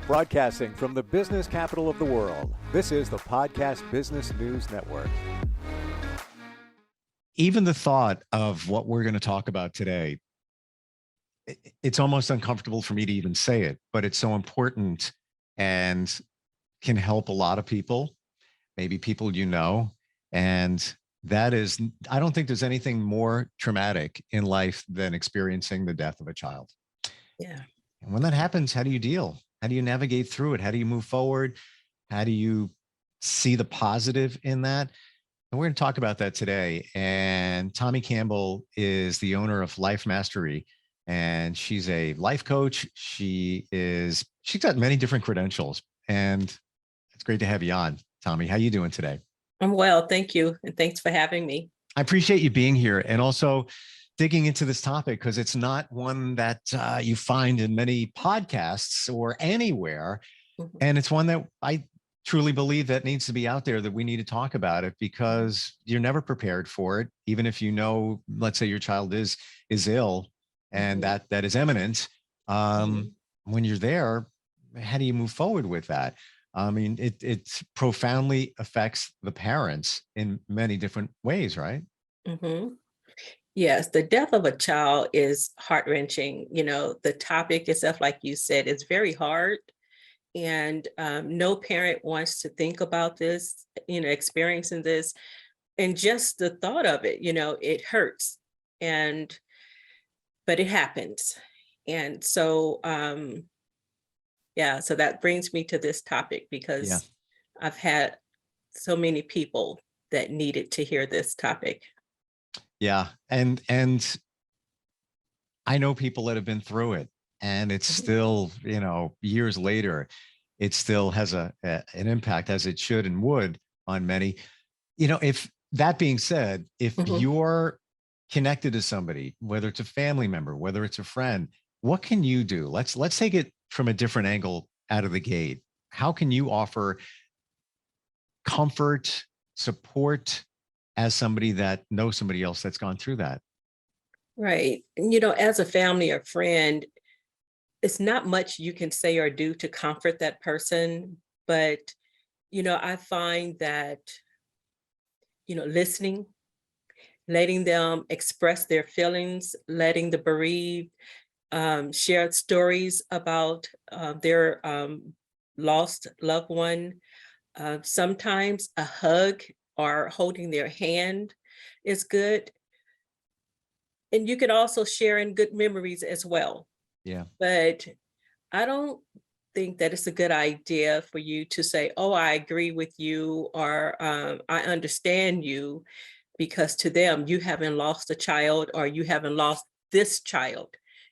Broadcasting from the business capital of the world, this is the Podcast Business News Network. Even the thought of what we're going to talk about today, it's almost uncomfortable for me to even say it, but it's so important and can help a lot of people, maybe people you know. And that is, I don't think there's anything more traumatic in life than experiencing the death of a child. Yeah. And when that happens, how do you deal? How do you navigate through it? How do you move forward? How do you see the positive in that? And we're going to talk about that today. And Thomie Campbell is the owner of Life Mastery, and she's a life coach. She's got many different credentials, and it's great to have you on, Thomie. How you doing today? I'm well, thank you. And thanks for having me. I appreciate you being here and also digging into this topic, because it's not one that you find in many podcasts or anywhere. Mm-hmm. And it's one that I truly believe that needs to be out there, that we need to talk about it, because you're never prepared for it. Even if you know, let's say your child is ill and Mm-hmm. that is imminent. Mm-hmm. When you're there, how do you move forward with that? I mean, it profoundly affects the parents in many different ways, right? Mm-hmm. Yes, the death of a child is heart-wrenching. You know, the topic itself, like you said, is very hard. And no parent wants to think about this, experiencing this. And just the thought of it, it hurts. But it happens. And so, so that brings me to this topic, because Yeah. I've had so many people that needed to hear this topic. Yeah. And I know people that have been through it, and it's still, years later, it still has an impact, as it should and would, on many. If that being said, if you're connected to somebody, whether it's a family member, whether it's a friend, what can you do? Let's take it from a different angle out of the gate. How can you offer comfort, support, as somebody that knows somebody else that's gone through that? Right. As a family or friend, it's not much you can say or do to comfort that person. But, I find that, listening, letting them express their feelings, letting the bereaved share stories about their lost loved one. Sometimes a hug or holding their hand is good. And you can also share in good memories as well. Yeah. But I don't think that it's a good idea for you to say, oh, I agree with you, or I understand you, because to them, you haven't lost a child, or you haven't lost this child.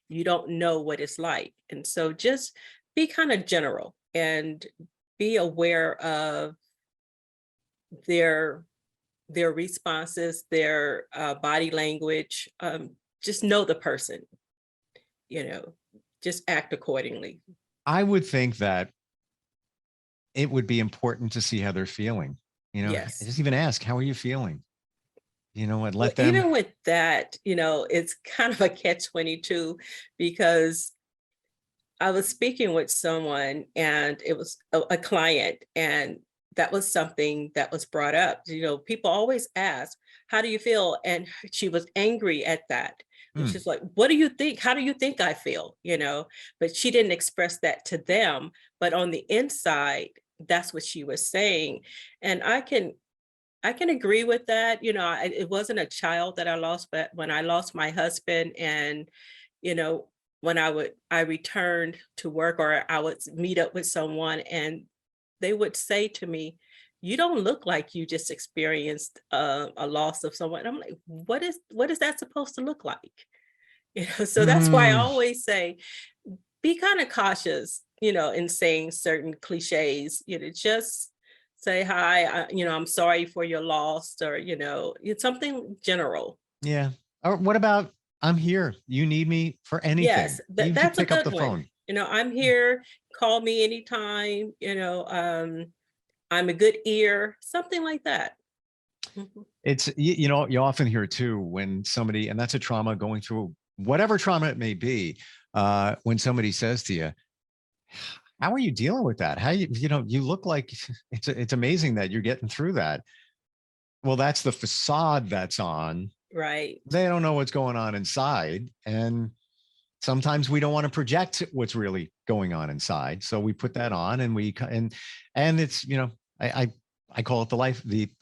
You don't know what it's like. And so just be kind of general and be aware of their responses, their body language. Just know the person, just act accordingly. I would think that it would be important to see how they're feeling. Yes. Just even ask, how are you feeling? And let Well, them. even with that, it's kind of a catch-22, because I was speaking with someone, and it was a client, and that was something that was brought up. People always ask, how do you feel? And she was angry at that. And she's like, what do you think? How do you think I feel? But she didn't express that to them. But on the inside, that's what she was saying. And I can agree with that. It wasn't a child that I lost, but when I lost my husband, and, when I returned to work, or I would meet up with someone, and they would say to me, you don't look like you just experienced a loss of someone. And I'm like, what is that supposed to look like? So that's why I always say, be kind of cautious, in saying certain cliches. Just say hi. I'm sorry for your loss, or it's something general. Yeah. Or what about, I'm here. You need me for anything. Yes, You that's a pick up good the one. phone. I'm here. Call me anytime. I'm a good ear. Something like that. It's, you often hear too, when somebody, and that's a trauma, going through whatever trauma it may be, when somebody says to you, How are you dealing with that? How you look like it's amazing that you're getting through that. Well, that's the facade that's on. Right. They don't know what's going on inside. And sometimes we don't want to project what's really going on inside. So we put that on and and it's, I call it the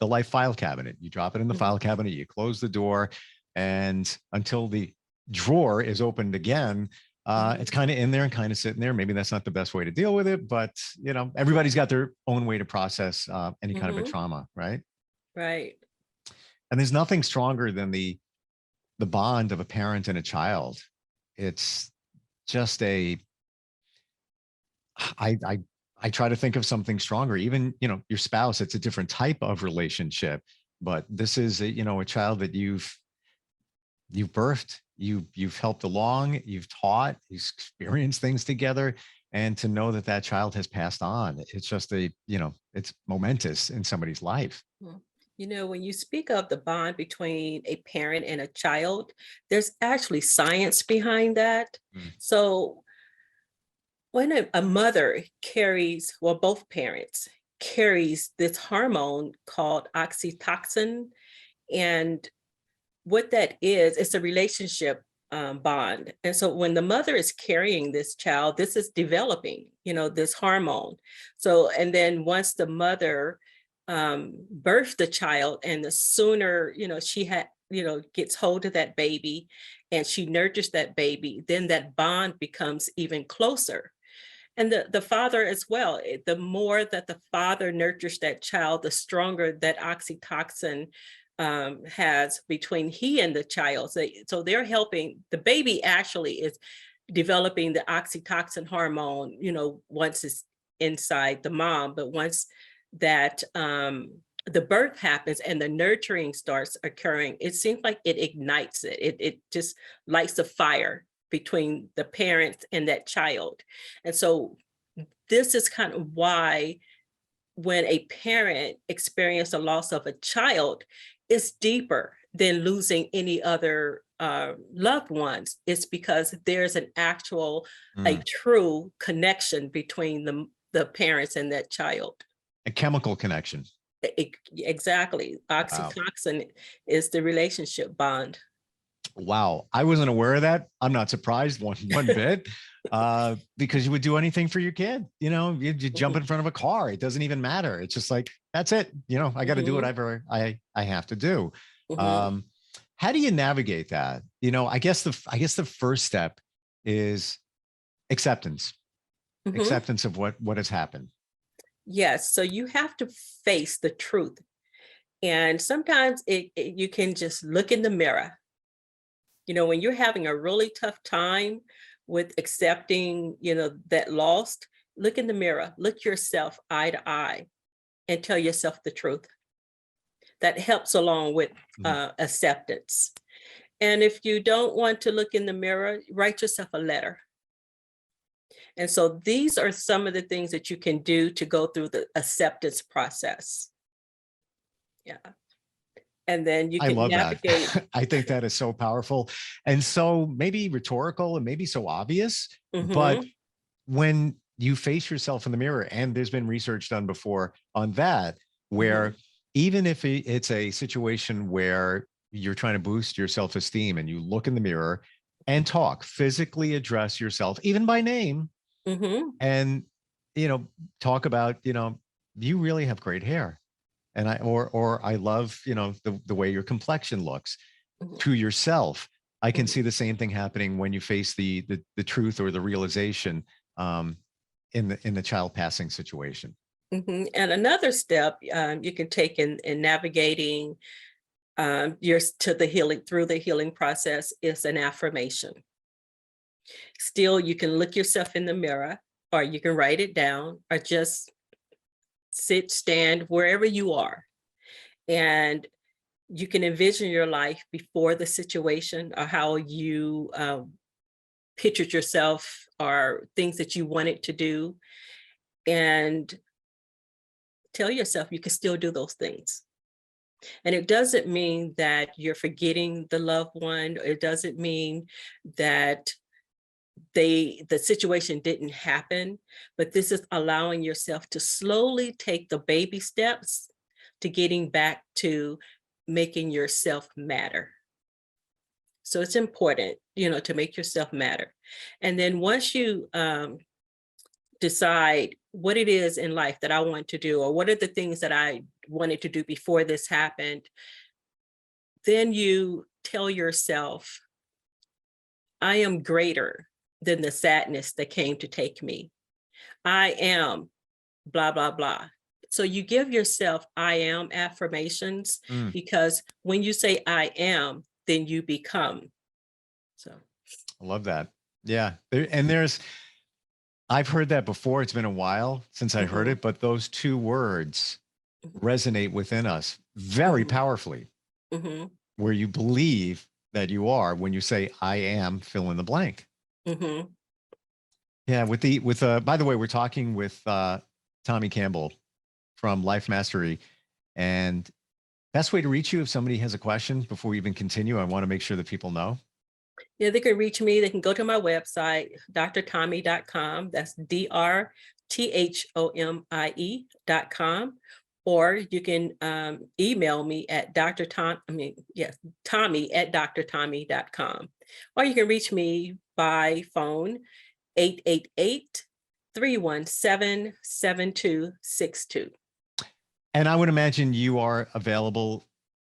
life file cabinet. You drop it in the file cabinet, you close the door, and until the drawer is opened again, it's kind of in there and kind of sitting there. Maybe that's not the best way to deal with it, but everybody's got their own way to process any kind of a trauma, right? Right. And there's nothing stronger than the bond of a parent and a child. It's just I try to think of something stronger. Even your spouse, it's a different type of relationship, but this is a child that you've birthed, you've helped along, you've taught, you've experienced things together, and to know that child has passed on, it's just it's momentous in somebody's life. When you speak of the bond between a parent and a child, there's actually science behind that. So when a mother carries, well, both parents carries this hormone called oxytocin, and what that is, it's a relationship bond. And so when the mother is carrying this child, this is developing, this hormone. So, and then once the mother birthed the child, and the sooner, she gets hold of that baby and she nurtures that baby, then that bond becomes even closer. And the father as well, the more that the father nurtures that child, the stronger that oxytocin has between he and the child. So they're helping, the baby actually is developing the oxytocin hormone, once it's inside the mom. But once that the birth happens and the nurturing starts occurring, it seems like it ignites it. It just lights a fire between the parents and that child. And so this is kind of why when a parent experiences a loss of a child, it's deeper than losing any other loved ones. It's because there's an actual, a true connection between the parents and that child. A chemical connection. Exactly. Wow. Oxytocin is the relationship bond. Wow. I wasn't aware of that. I'm not surprised one bit, because you would do anything for your kid. You jump in front of a car. It doesn't even matter. It's just like, that's it. I got to do whatever I have to do. How do you navigate that? I guess the first step is acceptance, acceptance of what has happened. Yes. So you have to face the truth. And sometimes you can just look in the mirror. When you're having a really tough time with accepting, that loss, look in the mirror, look yourself eye to eye and tell yourself the truth. That helps along with acceptance. And if you don't want to look in the mirror, write yourself a letter. And so these are some of the things that you can do to go through the acceptance process. Yeah. And then you can navigate. That. I think that is so powerful and so maybe rhetorical and maybe so obvious, but when you face yourself in the mirror, and there's been research done before on that, where even if it's a situation where you're trying to boost your self-esteem and you look in the mirror and physically address yourself, even by name, and, talk about, you really have great hair. And I love, the way your complexion looks to yourself. I can see the same thing happening when you face the truth or the realization in the child passing situation. And another step you can take in navigating through the healing process is an affirmation. Still, you can look yourself in the mirror, or you can write it down, or just sit, stand, wherever you are. And you can envision your life before the situation, or how you pictured yourself, or things that you wanted to do. And tell yourself you can still do those things. And it doesn't mean that you're forgetting the loved one. It doesn't mean that the situation didn't happen, but this is allowing yourself to slowly take the baby steps to getting back to making yourself matter. So it's important, to make yourself matter. And then once you decide what it is in life that I want to do, or what are the things that I wanted to do before this happened, then you tell yourself, I am greater than the sadness that came to take me. I am blah, blah, blah. So you give yourself I am affirmations, Mm, because when you say I am, then you become. So, I love that. Yeah. I've heard that before. It's been a while since I heard mhm, it, but those two words mhm, resonate within us very mhm, powerfully, mhm, where you believe that you are when you say, I am fill in the blank. mhm. Yeah. By the way, we're talking with Thomie Campbell from Life Mastery. And best way to reach you if somebody has a question before we even continue, I want to make sure that people know. Yeah, they can reach me. They can go to my website, drthomie.com. That's DRTHOMIE.com. Or you can email me at Thomie at drthomie.com. Or you can reach me by phone, 888-317-7262. And I would imagine you are available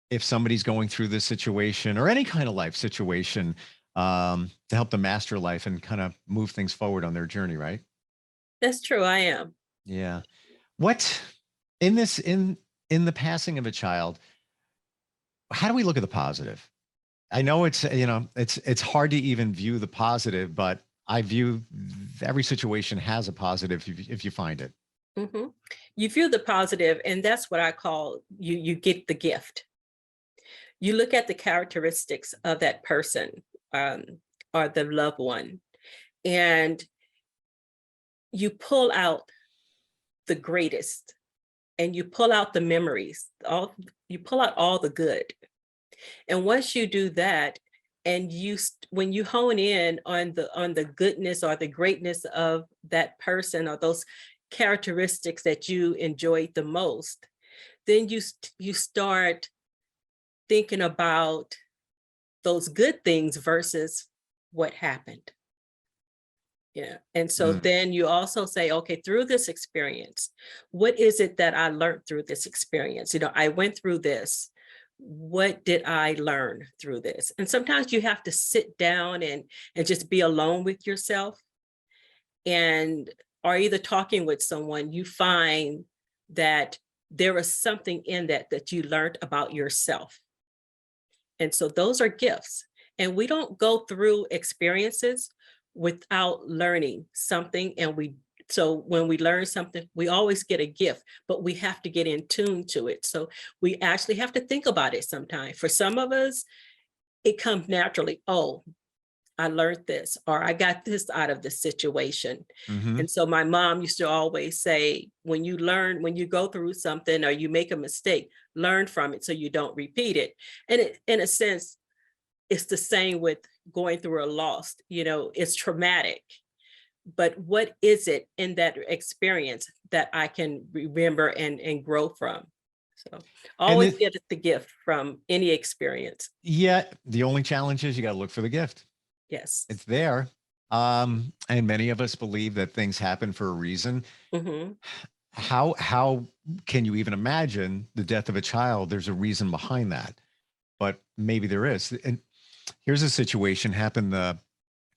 if somebody's going through this situation or any kind of life situation, to help them master life and kind of move things forward on their journey, right? That's true, I am. Yeah. What in this in the passing of a child, how do we look at the positive? I know it's hard to even view the positive, but I view every situation has a positive if you find it. Mhm. You feel the positive, and that's what I call you get the gift. You look at the characteristics of that person, um, or the loved one, and you pull out the greatest, and you pull out the memories, you pull out all the good. And once you do that, and when you hone in on the goodness or the greatness of that person, or those characteristics that you enjoyed the most, then you start thinking about those good things versus what happened. Yeah. And so Mm. then you also say, okay, through this experience, what is it that I learned through this experience? I went through this. What did I learn through this? And sometimes you have to sit down and just be alone with yourself, and or either talking with someone, you find that there is something in that you learned about yourself. And so those are gifts. And we don't go through experiences without learning something. So when we learn something, we always get a gift, but we have to get in tune to it. So we actually have to think about it sometimes. For some of us, it comes naturally. Oh, I learned this, or I got this out of this situation. Hmm. And so my mom used to always say, when you go through something or you make a mistake, learn from it so you don't repeat it. And in a sense, it's the same with going through a loss. It's traumatic, but what is it in that experience that I can remember and grow from? So And always then, get the gift from any experience. yeah, the only challenge is you got to look for the gift. Yes. It's there. And many of us believe that things happen for a reason. Hmm. How can you even imagine the death of a child? There's a reason behind that, but maybe there is. And here's a situation happened a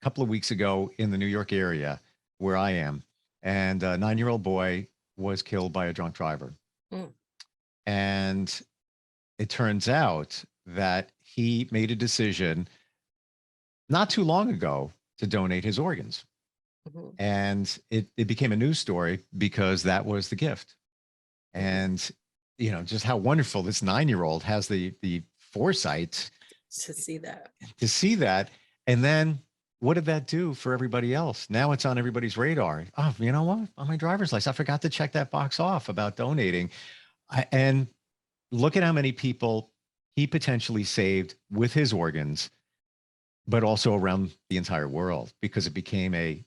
couple of weeks ago in the New York area where I am, and a 9-year-old boy was killed by a drunk driver. Mm. And it turns out that he made a decision not too long ago to donate his organs. Mhm, And it became a news story because that was the gift. mhm. And, just how wonderful this 9-year-old has the foresight To see that. to see that. And then what did that do for everybody else? Now it's on everybody's radar. Oh, you know what? On my driver's license, I forgot to check that box off about donating. And look at how many people he potentially saved with his organs but also around the entire world, because it became a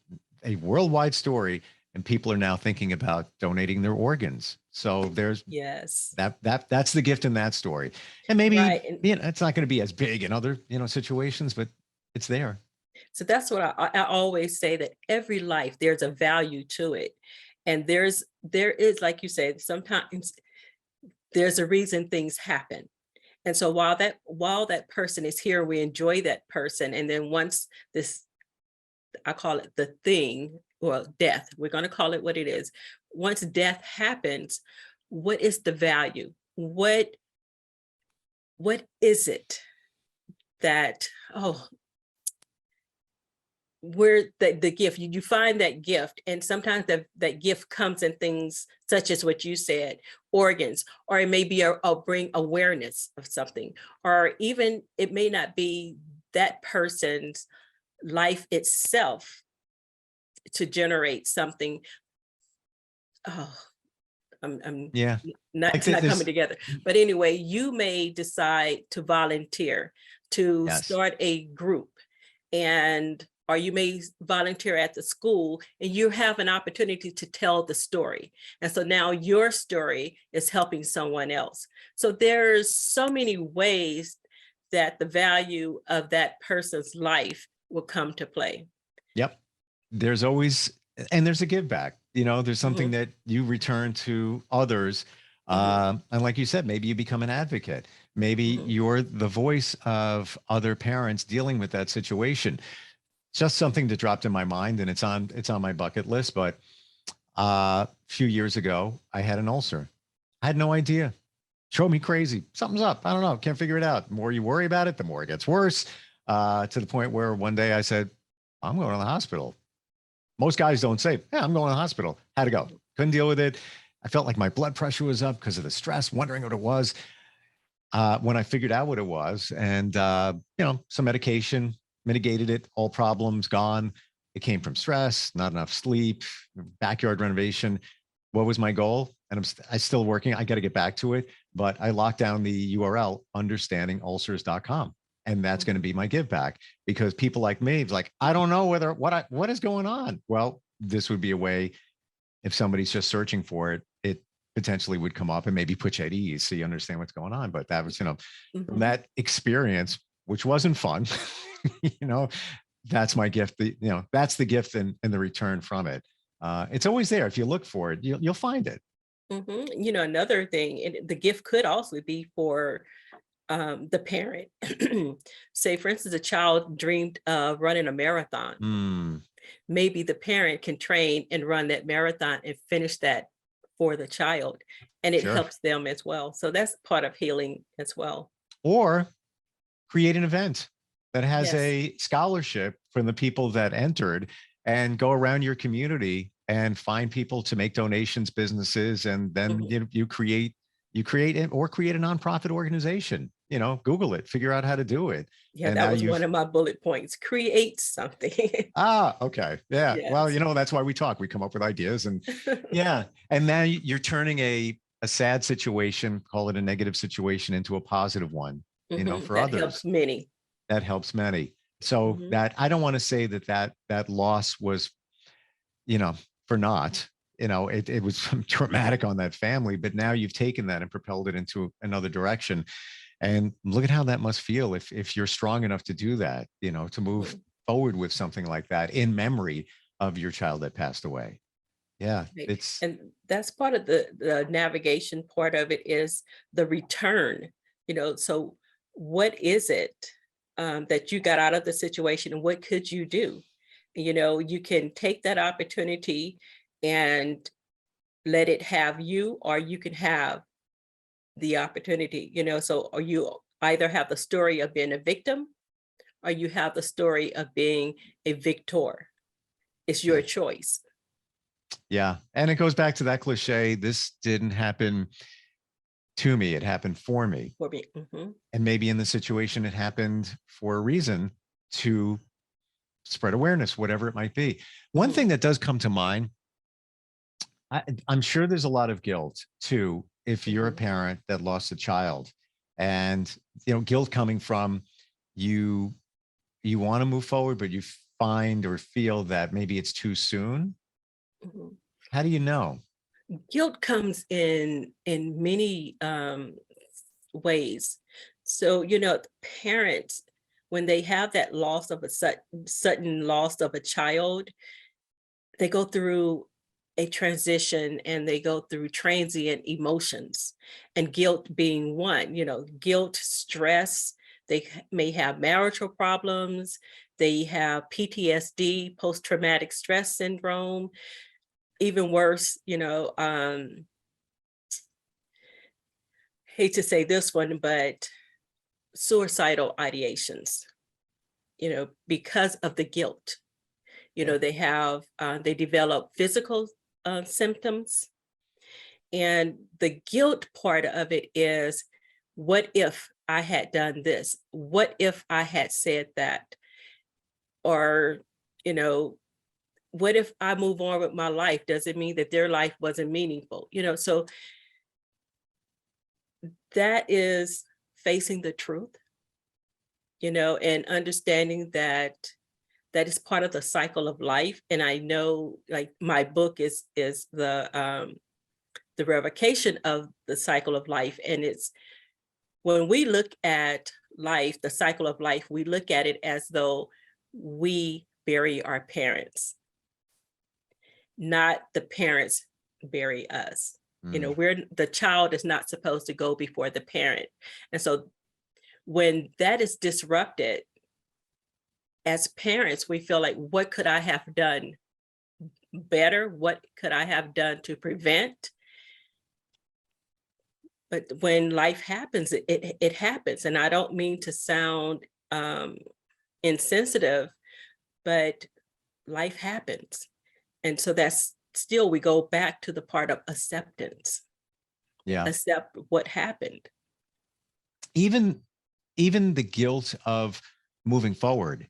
worldwide story, and people are now thinking about donating their organs. So there's Yes. that's the gift in that story. And maybe, Right. And it's not going to be as big in other, situations, but it's there. so that's what I always say, that every life there's a value to it. And there is, like you said, sometimes there's a reason things happen. And so while that person is here, we enjoy that person. And then once this, I call it the thing, or death, we're going to call it what it is. Once death happens, what is the value? What is it that, oh, where the gift, you find that gift, and sometimes that gift comes in things such as what you said, organs, or it may be a bring awareness of something, or even it may not be that person's life itself to generate something. Oh, I'm Yeah. not, Like it's not coming this. together. But anyway, you may decide to volunteer, to Yes. start a group, and or you may volunteer at the school, and you have an opportunity to tell the story. And so now your story is helping someone else. So there's so many ways that the value of that person's life will come to play. Yep. There's always, and there's a give back, there's something Mhm, that you return to others. mhm, And like you said, maybe you become an advocate. Maybe mhm. you're the voice of other parents dealing with that situation. Just something that dropped in my mind, and it's on my bucket list. But a few years ago, I had an ulcer. I had no idea. Drove me crazy. Something's up. I don't know. Can't figure it out. The more you worry about it, the more it gets worse. To the point where one day I said, I'm going to the hospital. Most guys don't say, yeah, I'm going to the hospital. Had to go. Couldn't deal with it. I felt like my blood pressure was up because of the stress, wondering what it was. When I figured out what it was, and some medication mitigated it, all problems gone. It came from stress, not enough sleep, backyard renovation. What was my goal? And I still working. I got to get back to it, but I locked down the URL, understandingulcers.com. And that's going to be my give back, because people like me, it's like, I don't know what is going on. Well, this would be a way, if somebody's just searching for it, it potentially would come up and maybe put you at ease so you understand what's going on. But that was, from Mhm. that experience, which wasn't fun, you know, that's my gift. That's the gift and the return from it. It's always there. If you look for it, you'll find it. Another thing, and the gift could also be for the parent. Say, for instance, a child dreamed of running a marathon. Mm, Maybe the parent can train and run that marathon and finish that for the child, and it sure. helps them as well. So that's part of healing as well. Or create an event that has Yes. a scholarship from the people that entered, and go around your community and find people to make donations, businesses, and then Mhm. you create it, or create a nonprofit organization. Google it, figure out how to do it. Yeah, And that now was one you've of my bullet points. Create something. okay. Yeah. Well, Yes. that's why we talk. We come up with ideas, and yeah. And now you're turning a sad situation, call it a negative situation, into a positive one, for That helps others. many. That helps many. So Mhm. that, I don't want to say that loss was, you know, for naught. It was traumatic on that family, but now you've taken that and propelled it into another direction. And look at how that must feel if you're strong enough to do that, to move Mhm. forward with something like that in memory of your child that passed away. Yeah, Right. it's And that's part of the navigation part of it, is the return. So what is it that you got out of the situation, and what could you do? You can take that opportunity and let it have you, or you can have the opportunity, so, or you either have the story of being a victim, or you have the story of being a victor. It's your yeah, choice. yeah. And it goes back to that cliche. This didn't happen to me; it happened for me. For me. Mhm, And maybe in the situation, it happened for a reason, to spread awareness, whatever it might be. One mhm, thing that does come to mind, I'm sure there's a lot of guilt too, if you're a mhm, parent that lost a child, and guilt coming from you you want to move forward, but you find or feel that maybe it's too soon? Mhm. How do you know? Guilt comes in many ways. So, parents, when they have that loss of a sudden loss of a child, they go through a transition and they go through transient emotions, and guilt being one. Guilt, stress. They may have marital problems. They have PTSD, post-traumatic stress syndrome. Even worse, hate to say this one, but suicidal ideations, because of the guilt. Yeah. They develop physical symptoms. And the guilt part of it is, what if I had done this? What if I had said that? Or, you know, what if I move on with my life? Does it mean that their life wasn't meaningful? So that is facing the truth, and understanding that that is part of the cycle of life. And I know, like, my book is the revocation of the cycle of life. And it's, when we look at life, the cycle of life, we look at it as though we bury our parents, not the parents bury us. Mm. The child is not supposed to go before the parent. And so when that is disrupted, as parents, we feel like, what could I have done better? What could I have done to prevent? But when life happens, it happens. And I don't mean to sound insensitive, but life happens. And so that's still, we go back to the part of acceptance. Yeah. Accept what happened. Even the guilt of moving forward.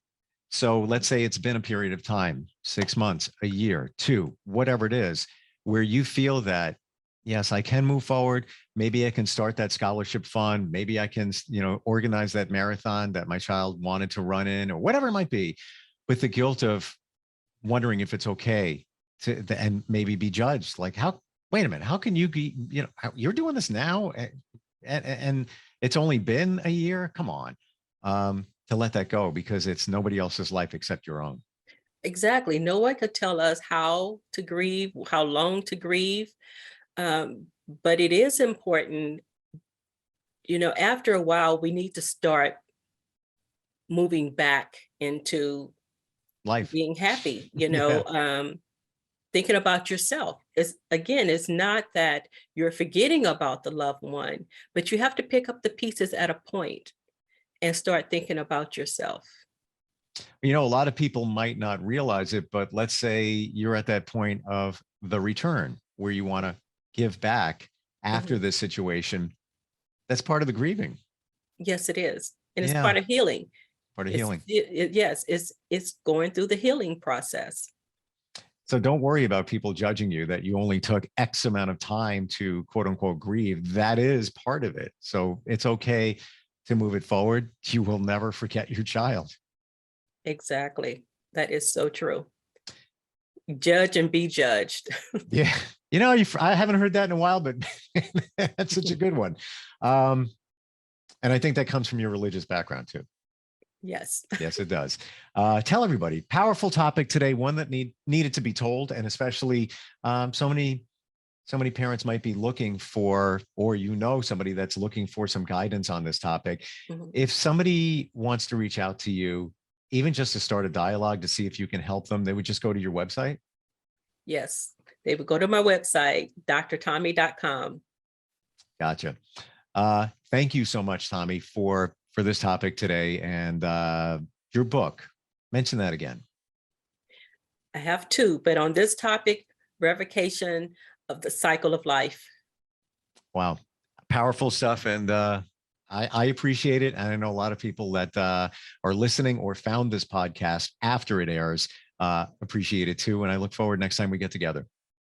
So let's say it's been a period of time, 6 months, a year, 2, whatever it is, where you feel that, yes, I can move forward. Maybe I can start that scholarship fund. Maybe I can, organize that marathon that my child wanted to run in, or whatever it might be, with the guilt of wondering if it's okay and maybe be judged. Like, wait a minute, how can you be, you're doing this now? And it's only been a year. Come on. To let that go, because it's nobody else's life except your own. Exactly. No one could tell us how to grieve, how long to grieve. But it is important, after a while, we need to start moving back into Life. being happy, Yeah. Thinking about yourself. It's not that you're forgetting about the loved one, but you have to pick up the pieces at a point and start thinking about yourself. A lot of people might not realize it, but let's say you're at that point of the return where you want to give back after Mhm. this situation. That's part of the grieving. Yes, it is. And it's Yeah. part of healing. Part of healing. Yes, it's going through the healing process. So don't worry about people judging you that you only took X amount of time to quote unquote grieve. That is part of it. So it's okay to move it forward. You will never forget your child. Exactly. That is so true. Judge and be judged. Yeah. I haven't heard that in a while, but that's such a good one. And I think that comes from your religious background too. Yes. Yes, it does. Tell everybody, powerful topic today, one that needed to be told. And especially so many parents might be looking for, or somebody that's looking for some guidance on this topic. Mhm. If somebody wants to reach out to you, even just to start a dialogue to see if you can help them, they would just go to your website. Yes. They would go to my website, drthomie.com. Gotcha. Thank you so much, Thomie, for this topic today, and your book. Mention that again. I have 2, but on this topic, revocation of the cycle of life. Wow. Powerful stuff. And I appreciate it. And I know a lot of people that are listening or found this podcast after it airs appreciate it too. And I look forward next time we get together.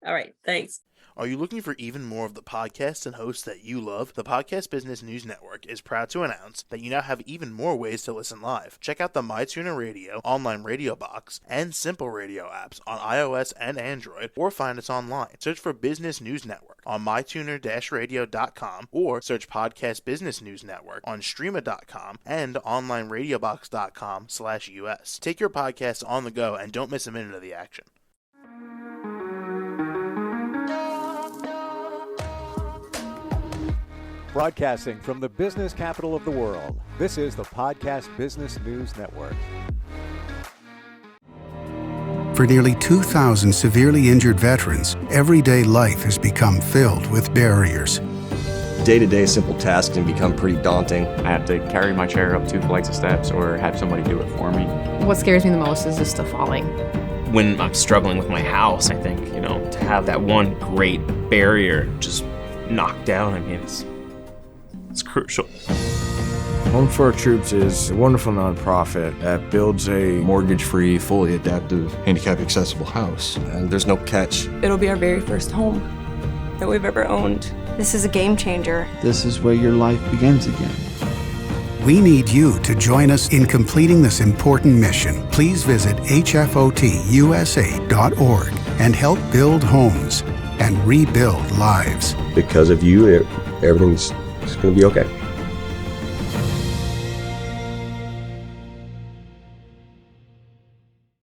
All right. Thanks. Are you looking for even more of the podcasts and hosts that you love? The Podcast Business News Network is proud to announce that you now have even more ways to listen live. Check out the MyTuner Radio, online radio box, and Simple Radio apps on iOS and Android, or find us online. Search for Business News Network on mytuner-radio.com or search Podcast Business News Network on streama.com and onlineradiobox.com/US. Take your podcast on the go and don't miss a minute of the action. Broadcasting from the business capital of the world, this is the Podcast Business News Network. For nearly 2,000 severely injured veterans, everyday life has become filled with barriers. Day-to-day simple tasks can become pretty daunting. I have to carry my chair up 2 flights of steps or have somebody do it for me. What scares me the most is just the falling. When I'm struggling with my house, I think, to have that one great barrier just knocked down, it's crucial. Home for Our Troops is a wonderful nonprofit that builds a Mortgage-free, fully adaptive, handicap-accessible house. And there's no catch. It'll be our very first home that we've ever owned. This is a game changer. This is where your life begins again. We need you to join us in completing this important mission. Please visit hfotusa.org and help build homes and rebuild lives. Because of you, everything's going to be okay.